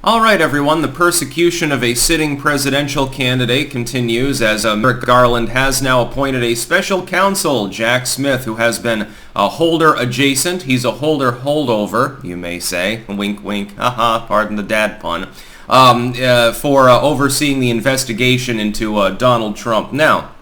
All right, everyone, the persecution of a sitting presidential candidate continues as Merrickgarland has now appointed a special counsel, Jacksmith, who has been a holder adjacent. He's a holder holdover, you may say. Wink, wink. Haha, pardon the dad pun. For overseeing the investigation into Donald Trump. Now,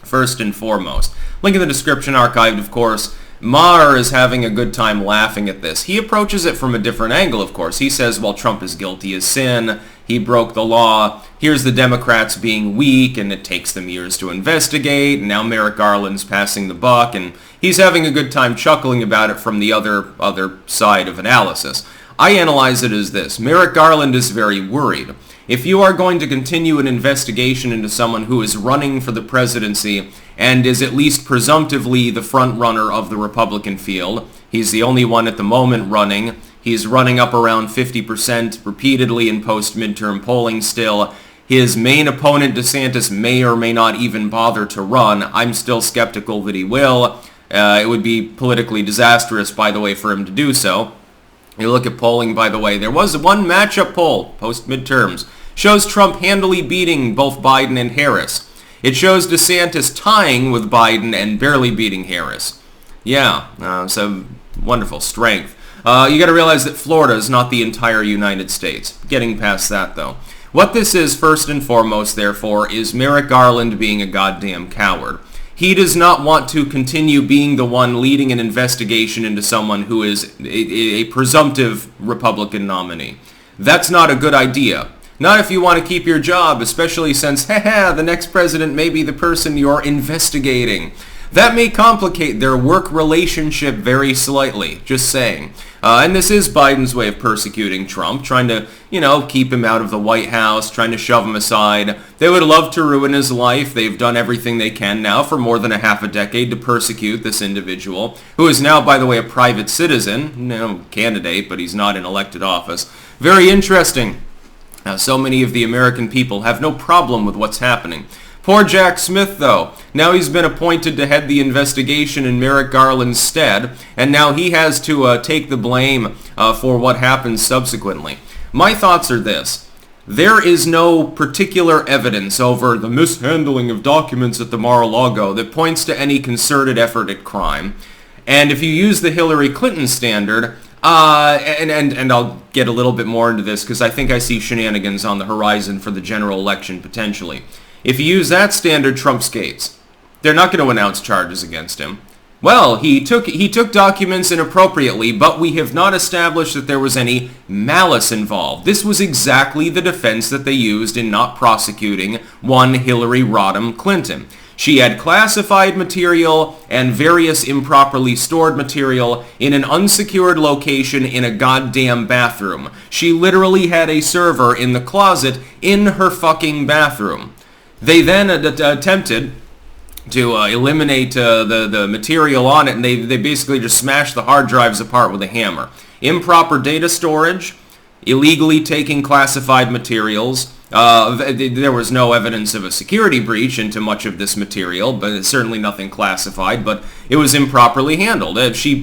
first and foremost, link in the description, archived, of course. Maher is having a good time laughing at this. He approaches it from a different angle, of course. He says, well, Trump is guilty as sin. He broke the law. Here's the Democrats being weak, and it takes them years to investigate. And now Merrickgarland's passing the buck, and he's having a good time chuckling about it from the other side of analysis. I analyze it as this. Merrickgarland is very worried. If you are going to continue an investigation into someone who is running for the presidency and is at least presumptively the front runner of the Republican field, he's the only one at the moment running. He's running up around 50% repeatedly in post-midterm polling still. His main opponent, DeSantis, may or may not even bother to run. I'm still skeptical that he will. It would be politically disastrous, by the way, for him to do so. You look at polling, by the way, there was one matchup poll, post-midterms, shows Trump handily beating both Biden and Harris. It shows DeSantis tying with Biden and barely beating Harris. Yeah, so wonderful strength. You got to realize that Florida is not the entire United States. Getting past that, though. What this is, first and foremost, therefore, is Merrickgarland being a goddamn coward. He does not want to continue being the one leading an investigation into someone who is a presumptive Republican nominee. That's not a good idea. Not if you want to keep your job, especially since, the next president may be the person you're investigating. That may complicate their work relationship very slightly, just saying. And this is Biden's way of persecuting Trump, trying to, keep him out of the White House, trying to shove him aside. They would love to ruin his life. They've done everything they can now for more than a half a decade to persecute this individual, who is now, by the way, a private citizen, candidate, but he's not in elected office. Very interesting. So many of the American people have no problem with what's happening. Poor Jacksmith, though. Now he's been appointed to head the investigation in Merrickgarland's stead, and now he has to take the blame for what happens subsequently. My thoughts are this. There is no particular evidence over the mishandling of documents at the Mar-a-Lago that points to any concerted effort at crime. And if you use the Hillary Clinton standard, and I'll get a little bit more into this because I think I see shenanigans on the horizon for the general election potentially. If you use that standard, Trump skates. They're not going to announce charges against him. Well, he took documents inappropriately, but we have not established that there was any malice involved. This was exactly the defense that they used in not prosecuting one Hillary Rodham Clinton. She had classified material and various improperly stored material in an unsecured location in a goddamn bathroom. She literally had a server in the closet in her fucking bathroom. They then attempted to eliminate the material on it, and they basically just smashed the hard drives apart with a hammer. Improper data storage, illegally taking classified materials. There was no evidence of a security breach into much of this material, but it's certainly nothing classified, but it was improperly handled. She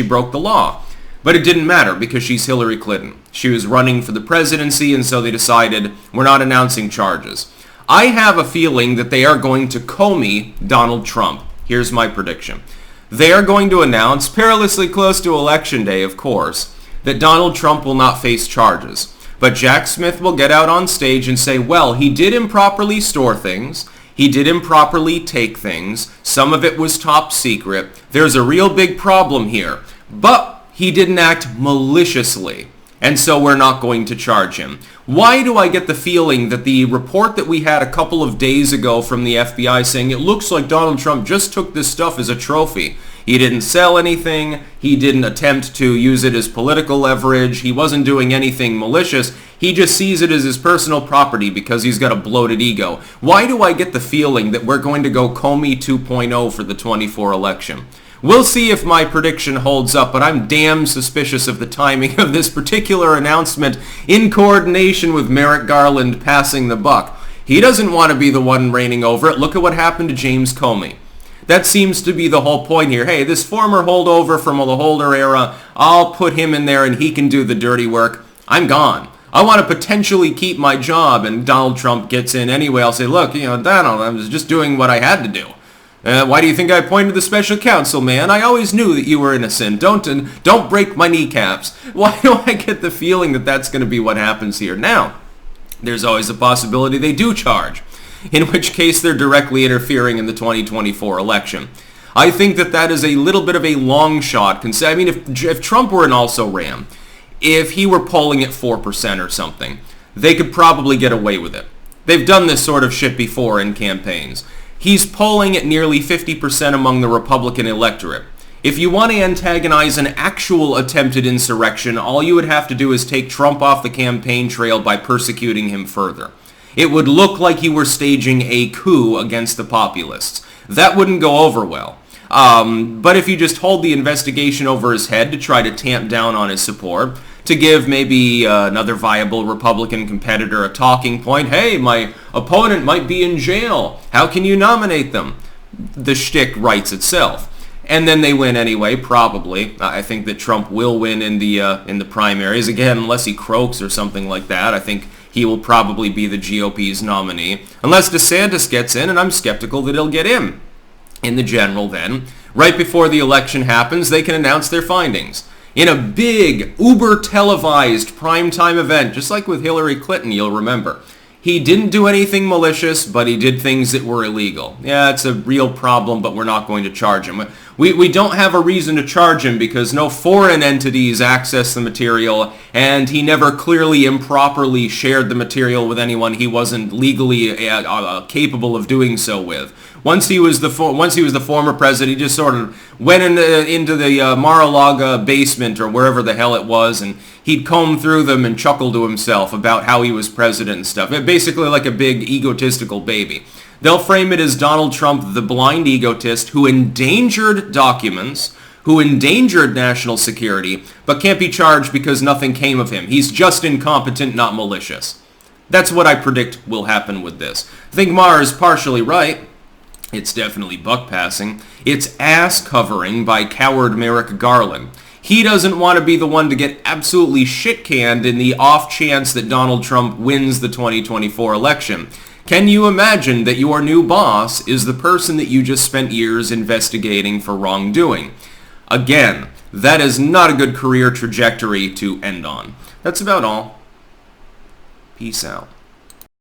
broke the law. But it didn't matter because she's Hillary Clinton. She was running for the presidency, and so they decided we're not announcing charges. I have a feeling that they are going to Comey Donald Trump. Here's my prediction. They are going to announce, perilously close to Election Day, of course, that Donald Trump will not face charges. But Jacksmith will get out on stage and say, well, he did improperly store things. He did improperly take things. Some of it was top secret. There's a real big problem here. But he didn't act maliciously. And so we're not going to charge him. Why do I get the feeling that the report that we had a couple of days ago from the FBI saying it looks like Donald Trump just took this stuff as a trophy? He didn't sell anything. He didn't attempt to use it as political leverage. He wasn't doing anything malicious. He just sees it as his personal property because he's got a bloated ego. Why do I get the feeling that we're going to go Comey 2.0 for the 24 election? We'll see if my prediction holds up, but I'm damn suspicious of the timing of this particular announcement in coordination with Merrickgarland passing the buck. He doesn't want to be the one reigning over it. Look at what happened to James Comey. That seems to be the whole point here. Hey, this former holdover from the Holder era, I'll put him in there and he can do the dirty work. I'm gone. I want to potentially keep my job, and Donald Trump gets in anyway. I'll say, look, Donald, I was just doing what I had to do. Why do you think I appointed the special counsel, man? I always knew that you were innocent. Don't break my kneecaps. Why do I get the feeling that that's going to be what happens here? Now, there's always a possibility they do charge, in which case they're directly interfering in the 2024 election. I think that is a little bit of a long shot. I mean, if Trump were an also-ran, if he were polling at 4% or something, they could probably get away with it. They've done this sort of shit before in campaigns. He's polling at nearly 50% among the Republican electorate. If you want to antagonize an actual attempted insurrection, all you would have to do is take Trump off the campaign trail by persecuting him further. It would look like you were staging a coup against the populists. That wouldn't go over well. But if you just hold the investigation over his head to try to tamp down on his support, to give maybe another viable Republican competitor a talking point, hey, my opponent might be in jail. How can you nominate them? The shtick writes itself. And then they win anyway, probably. I think that Trump will win in the primaries. Again, unless he croaks or something like that, I think he will probably be the GOP's nominee. Unless DeSantis gets in, and I'm skeptical that he'll get in. In the general, then, right before the election happens, they can announce their findings. In a big, uber-televised primetime event, just like with Hillary Clinton, you'll remember. He didn't do anything malicious, but he did things that were illegal. Yeah, it's a real problem, but we're not going to charge him. We don't have a reason to charge him because no foreign entities access the material, and he never clearly improperly shared the material with anyone he wasn't legally capable of doing so with. Once he was the former president, he just sort of went into the Mar-a-Lago basement or wherever the hell it was, and he'd comb through them and chuckle to himself about how he was president and stuff. Basically like a big egotistical baby. They'll frame it as Donald Trump, the blind egotist who endangered documents, who endangered national security, but can't be charged because nothing came of him. He's just incompetent, not malicious. That's what I predict will happen with this. I think Maher is partially right. It's definitely buck passing. It's ass covering by coward Merrickgarland. He doesn't want to be the one to get absolutely shit-canned in the off chance that Donald Trump wins the 2024 election. Can you imagine that your new boss is the person that you just spent years investigating for wrongdoing? Again, that is not a good career trajectory to end on. That's about all. Peace out.